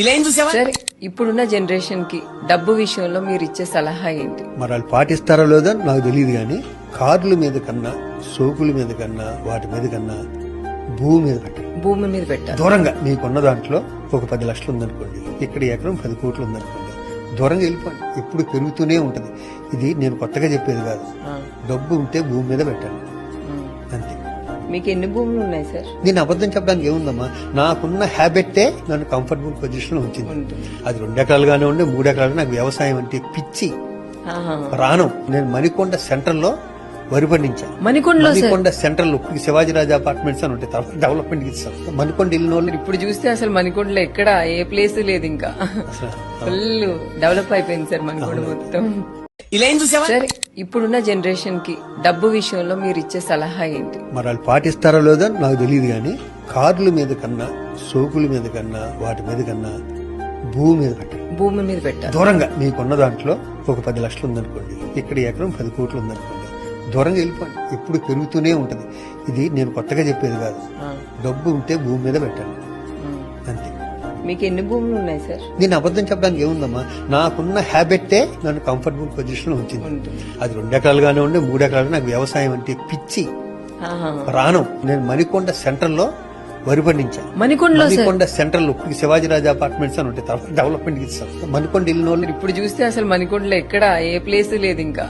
ఇలా ఏం చూసావా? సరే, ఇప్పుడున్న జనరేషన్ కి డబ్బు విషయంలో మీరు ఇచ్చే సలహా ఏంటి? మరి వాళ్ళు పాటిస్తారో లేదో నాకు తెలియదు కానీ కార్ల మీద కన్నా, సోకుల మీద కన్నా, వాటి మీద కన్నా భూమి మీద పెట్టండి. భూమి మీద పెట్టాలి. దూరంగా మీకున్న దాంట్లో ఒక 10 లక్షలు ఉందనుకోండి, ఇక్కడ ఎకరం 10 కోట్లు ఉందనుకోండి, దూరంగా వెళ్ళిపోండి. ఎప్పుడు పెరుగుతూనే ఉంటది. ఇది నేను కొత్తగా చెప్పేది కాదు. డబ్బు ఉంటే భూమి మీద పెట్టండి అంతే. మీకు ఎన్ని భూములు ఉన్నాయి సార్? నేను అబద్ధం చెప్పడానికి ఏముందమ్మా, నాకున్న హ్యాబిట్టే నన్ను కంఫర్టబుల్ పొజిషన్ లో ఉంచింది. అది 2 ఎకరాలుగానే ఉండే 3 ఎకరాలు. నాకు వ్యవసాయం అంటే పిచ్చి ప్రాణం. నేను మణికొండ సెంటర్ లో వరి పండించా. మణికొండ సెంటర్ లో ఇప్పుడు శివాజీరాజు అపార్ట్మెంట్స్ అని ఉంటాయి, తర్వాత డెవలప్మెంట్ ఇస్తాం. మణికొండ ఇల్లు వాళ్ళు ఇప్పుడు చూస్తే అసలు మణికొండలో ఎక్కడ ఏ ప్లేస్ లేదు, ఇంకా ఫుల్ డెవలప్ అయిపోయింది సార్ మణికొండ మొత్తం. ఇలా ఏం చూసావా? సరే, ఇప్పుడున్న జనరేషన్ కి డబ్బు విషయంలో మీరు ఇచ్చే సలహా ఏంటి? మరి వాళ్ళు పాటిస్తారో లేదో నాకు తెలియదు కానీ కార్ల మీద కన్నా, సోకుల మీద కన్నా, వాటి మీద కన్నా భూమి మీద పెట్టండి. భూమి మీద పెట్టాలి. దూరంగా మీకున్న దాంట్లో ఒక 10 లక్షలు ఉందనుకోండి, ఇక్కడ ఎకరం 10 కోట్లు ఉందనుకోండి, దూరంగా వెళ్ళిపోండి. ఎప్పుడు పెరుగుతూనే ఉంటది. ఇది నేను కొత్తగా చెప్పేది కాదు. డబ్బు ఉంటే భూమి మీద పెట్టండి అంతే. మీకు ఎన్ని భూములు ఉన్నాయి సార్? నేను అబద్ధం చెప్పడానికి ఏముందమ్మా, నాకున్న హ్యాబిట్టే నన్ను కంఫర్టబుల్ పొజిషన్ లో ఉంచింది. అది 2 ఎకరాలుగానే ఉండే 3 ఎకరాలు. నాకు వ్యవసాయం అంటే పిచ్చి ప్రాణం. నేను మణికొండ సెంటర్ లో వరి పండించా. మణికొండ సెంటర్ లో ఇప్పుడు శివాజీరాజు అపార్ట్మెంట్స్ అని ఉంటాయి, తర్వాత డెవలప్మెంట్ ఇస్తాం. మణికొండ ఇల్లు వాళ్ళు ఇప్పుడు చూస్తే అసలు మణికొండలో ఎక్కడ ఏ ప్లేస్ లేదు ఇంకా